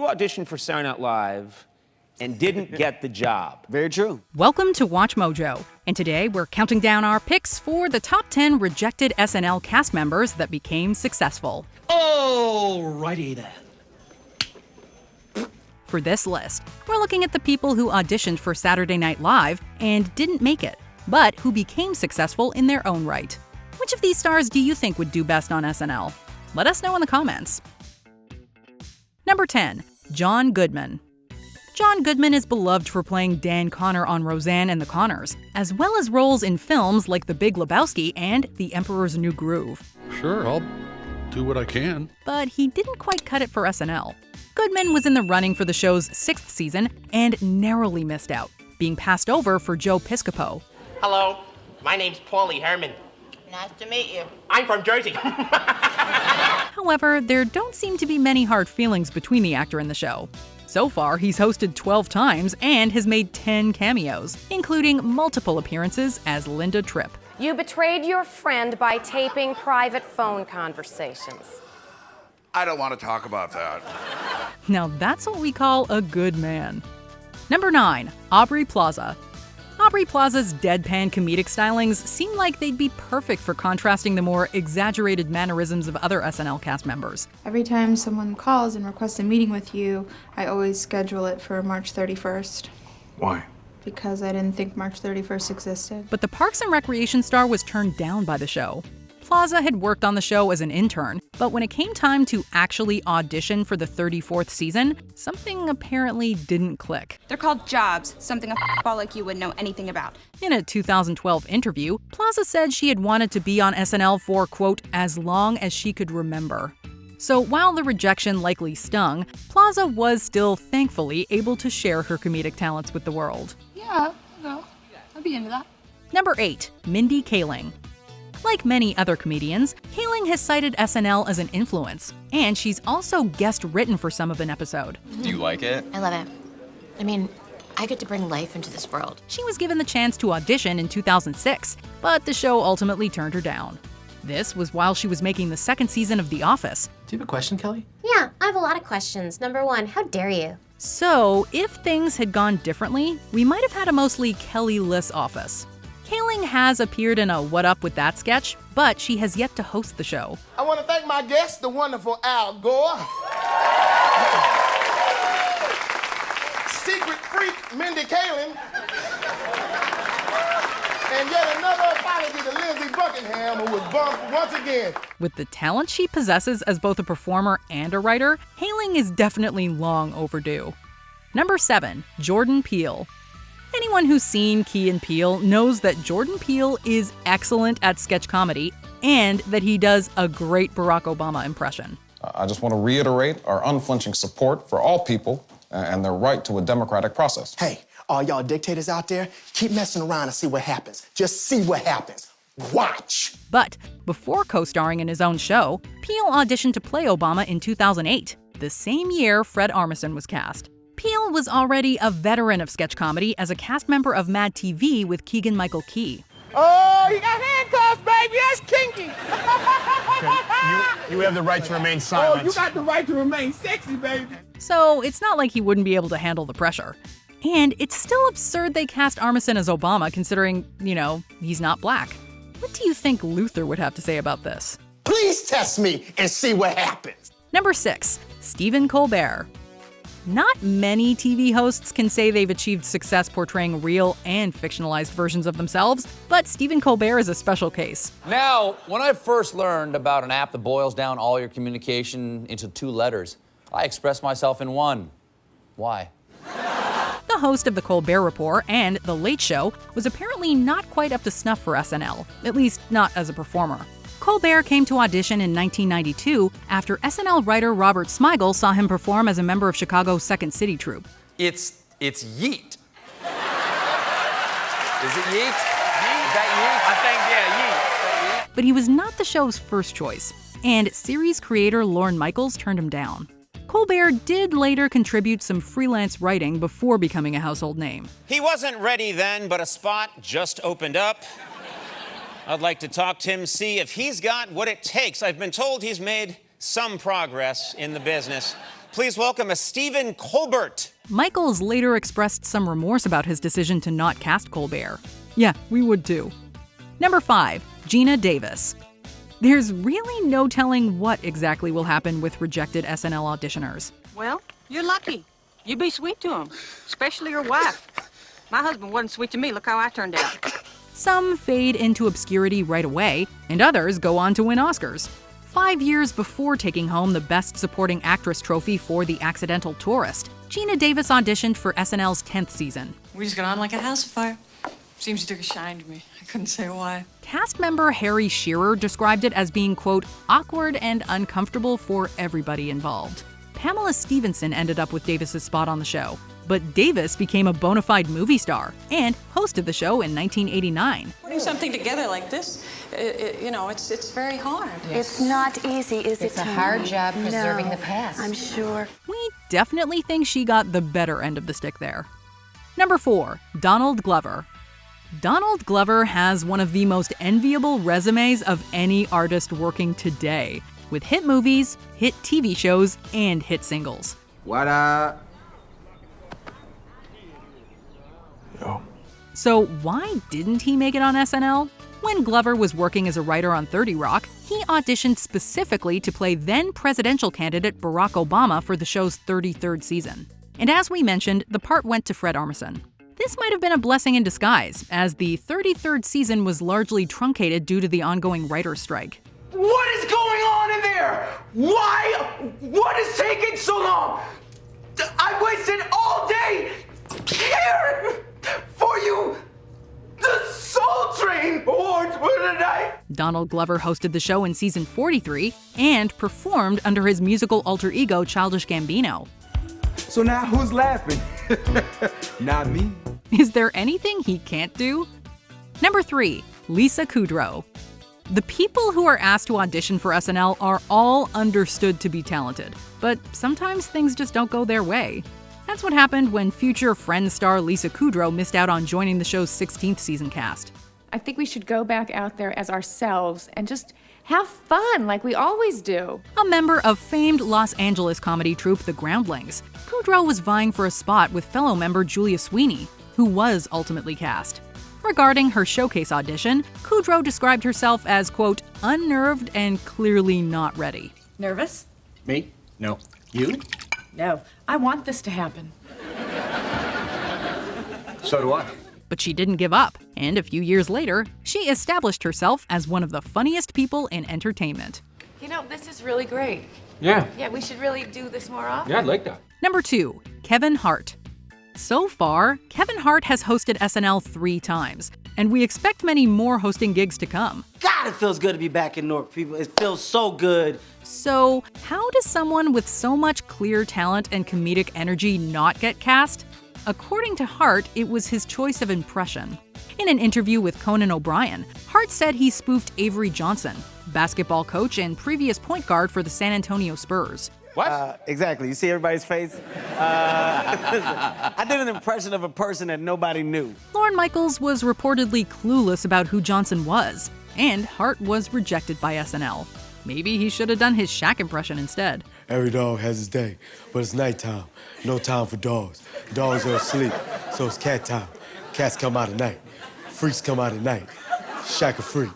auditioned for Saturday Night Live and didn't get the job. Very true. Welcome to WatchMojo, and today we're counting down our picks for the top 10 rejected SNL cast members that became successful. Alrighty then. For this list, we're looking at the people who auditioned for Saturday Night Live and didn't make it, but who became successful in their own right. Which of these stars do you think would do best on SNL? Let us know in the comments. Number 10. John Goodman. John Goodman is beloved for playing Dan Connor on Roseanne and the Connors, as well as roles in films like The Big Lebowski and The Emperor's New Groove. Sure, I'll do what I can. But he didn't quite cut it for SNL. Goodman was in the running for the show's 6th season and narrowly missed out, being passed over for Joe Piscopo. Hello, my name's Paulie Herman. Nice to meet you. I'm from Jersey. However, there don't seem to be many hard feelings between the actor and the show. So far, he's hosted 12 times and has made 10 cameos, including multiple appearances as Linda Tripp. You betrayed your friend by taping private phone conversations. I don't want to talk about that. Now that's what we call a good man. Number 9. Aubrey Plaza. Aubrey Plaza's deadpan comedic stylings seem like they'd be perfect for contrasting the more exaggerated mannerisms of other SNL cast members. Every time someone calls and requests a meeting with you, I always schedule it for March 31st. Why? Because I didn't think March 31st existed. But the Parks and Recreation star was turned down by the show. Plaza had worked on the show as an intern, but when it came time to actually audition for the 34th season, something apparently didn't click. They're called jobs, something a f***ball like you wouldn't know anything about. In a 2012 interview, Plaza said she had wanted to be on SNL for, quote, as long as she could remember. So while the rejection likely stung, Plaza was still thankfully able to share her comedic talents with the world. Yeah, no, I'd be into that. Number 8. Mindy Kaling. Like many other comedians, Kaling has cited SNL as an influence, and she's also guest written for some of an episode. Do you like it? I love it. I mean, I get to bring life into this world. She was given the chance to audition in 2006, but the show ultimately turned her down. This was while she was making the 2nd season of The Office. Do you have a question, Kelly? Yeah, I have a lot of questions. Number 1, how dare you? So, if things had gone differently, we might have had a mostly Kelly-less Office. Kaling has appeared in a What Up With That sketch, but she has yet to host the show. I want to thank my guest, the wonderful Al Gore. Secret freak, Mindy Kaling. And yet another apology to Lindsey Buckingham, who was bumped once again. With the talent she possesses as both a performer and a writer, Kaling is definitely long overdue. Number 7. Jordan Peele. Anyone who's seen Key and Peele knows that Jordan Peele is excellent at sketch comedy and that he does a great Barack Obama impression. I just want to reiterate our unflinching support for all people and their right to a democratic process. Hey, all y'all dictators out there, keep messing around and see what happens. Just see what happens. Watch. But before co-starring in his own show, Peele auditioned to play Obama in 2008, the same year Fred Armisen was cast. Peele was already a veteran of sketch comedy as a cast member of Mad TV with Keegan-Michael Key. Oh, you got handcuffs, baby. That's kinky. You have the right to remain silent. Oh, you got the right to remain sexy, baby. So it's not like he wouldn't be able to handle the pressure. And it's still absurd they cast Armisen as Obama considering, he's not black. What do you think Luther would have to say about this? Please test me and see what happens. Number 6. Stephen Colbert. Not many TV hosts can say they've achieved success portraying real and fictionalized versions of themselves, but Stephen Colbert is a special case. Now, when I first learned about an app that boils down all your communication into 2 letters, I expressed myself in 1. Why? The host of The Colbert Report and The Late Show was apparently not quite up to snuff for SNL, at least not as a performer. Colbert came to audition in 1992 after SNL writer Robert Smigel saw him perform as a member of Chicago's Second City troupe. It's yeet. Is it yeet? Is that yeet? I think, yeah, yeet. But he was not the show's first choice, and series creator Lorne Michaels turned him down. Colbert did later contribute some freelance writing before becoming a household name. He wasn't ready then, but a spot just opened up. I'd like to talk to him, see if he's got what it takes. I've been told he's made some progress in the business. Please welcome a Stephen Colbert. Michaels later expressed some remorse about his decision to not cast Colbert. Yeah, we would too. Number 5, Gina Davis. There's really no telling what exactly will happen with rejected SNL auditioners. Well, you're lucky. You be sweet to him, especially your wife. My husband wasn't sweet to me. Look how I turned out. Some fade into obscurity right away, and others go on to win Oscars. 5 years before taking home the Best Supporting Actress trophy for The Accidental Tourist, Gina Davis auditioned for SNL's 10th season. We just got on like a house of fire. Seems you took a shine to me. I couldn't say why. Cast member Harry Shearer described it as being, quote, awkward and uncomfortable for everybody involved. Pamela Stevenson ended up with Davis's spot on the show, but Davis became a bona fide movie star and hosted the show in 1989. Putting something together like this, it's very hard. It's not easy, is it? It's a hard job preserving the past. I'm sure. We definitely think she got the better end of the stick there. Number 4, Donald Glover. Donald Glover has one of the most enviable resumes of any artist working today, with hit movies, hit TV shows, and hit singles. What up? Yo. So why didn't he make it on SNL? When Glover was working as a writer on 30 Rock, he auditioned specifically to play then presidential candidate Barack Obama for the show's 33rd season. And as we mentioned, the part went to Fred Armisen. This might have been a blessing in disguise, as the 33rd season was largely truncated due to the ongoing writer's strike. What is going on in there? Why? What is taking so long? I wasted all day here for you. The Soul Train Awards were tonight. Donald Glover hosted the show in season 43 and performed under his musical alter ego Childish Gambino. So now who's laughing? Not me. Is there anything he can't do? Number 3, Lisa Kudrow. The people who are asked to audition for SNL are all understood to be talented, but sometimes things just don't go their way. That's what happened when future Friends star Lisa Kudrow missed out on joining the show's 16th season cast. I think we should go back out there as ourselves and just have fun like we always do. A member of famed Los Angeles comedy troupe The Groundlings, Kudrow was vying for a spot with fellow member Julia Sweeney, who was ultimately cast. Regarding her showcase audition, Kudrow described herself as, quote, unnerved and clearly not ready. Nervous? Me? No. You? No. I want this to happen. So do I. But she didn't give up, and a few years later, she established herself as one of the funniest people in entertainment. You know, this is really great. Yeah. Yeah, we should really do this more often. Yeah, I'd like that. Number 2, Kevin Hart. So far, Kevin Hart has hosted SNL 3 times, and we expect many more hosting gigs to come. God, it feels good to be back in Newark, people. It feels so good. So, how does someone with so much clear talent and comedic energy not get cast? According to Hart, it was his choice of impression. In an interview with Conan O'Brien, Hart said he spoofed Avery Johnson, basketball coach and previous point guard for the San Antonio Spurs. What? Exactly. You see everybody's face? I did an impression of a person that nobody knew. Lorne Michaels was reportedly clueless about who Johnson was, and Hart was rejected by SNL. Maybe he should have done his Shaq impression instead. Every dog has his day, but it's nighttime. No time for dogs. Dogs are asleep, so it's cat time. Cats come out at night. Freaks come out at night. Shaq a freak.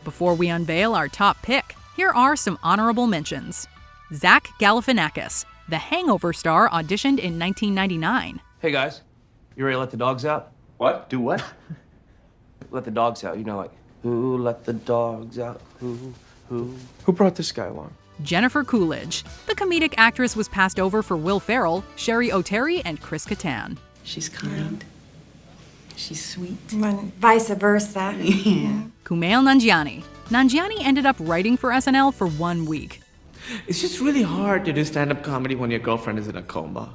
Before we unveil our top pick, here are some honorable mentions. Zach Galifianakis, the Hangover star, auditioned in 1999. Hey guys, you ready to let the dogs out? What? Do what? Let the dogs out, you know, like, who let the dogs out? Who? Who brought this guy along? Jennifer Coolidge. The comedic actress was passed over for Will Ferrell, Sherry O'Terry, and Chris Kattan. She's kind. She's sweet. Vice versa. Kumail Nanjiani. Nanjiani ended up writing for SNL for 1 week. It's just really hard to do stand-up comedy when your girlfriend is in a coma.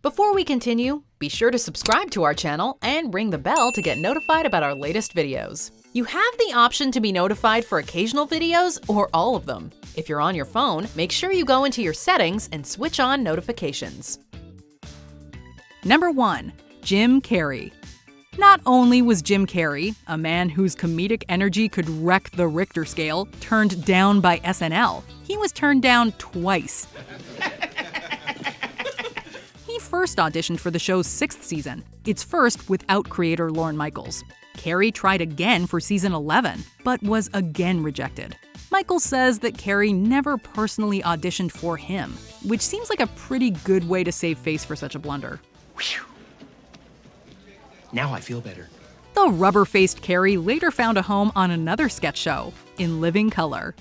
Before we continue, be sure to subscribe to our channel and ring the bell to get notified about our latest videos. You have the option to be notified for occasional videos or all of them. If you're on your phone, make sure you go into your settings and switch on notifications. Number 1, Jim Carrey. Not only was Jim Carrey, a man whose comedic energy could wreck the Richter scale, turned down by SNL, he was turned down twice. He first auditioned for the show's 6th season, its first without creator Lorne Michaels. Carrey tried again for season 11, but was again rejected. Michaels says that Carrey never personally auditioned for him, which seems like a pretty good way to save face for such a blunder. Whew. Now I feel better. The rubber-faced Carrey later found a home on another sketch show, In Living Color.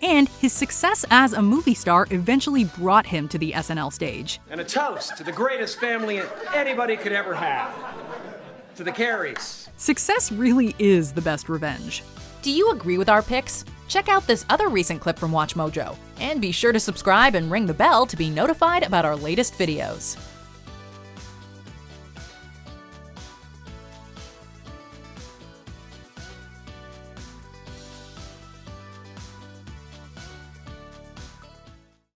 And his success as a movie star eventually brought him to the SNL stage. And a toast to the greatest family anybody could ever have. To the Carreys. Success really is the best revenge. Do you agree with our picks? Check out this other recent clip from WatchMojo. And be sure to subscribe and ring the bell to be notified about our latest videos.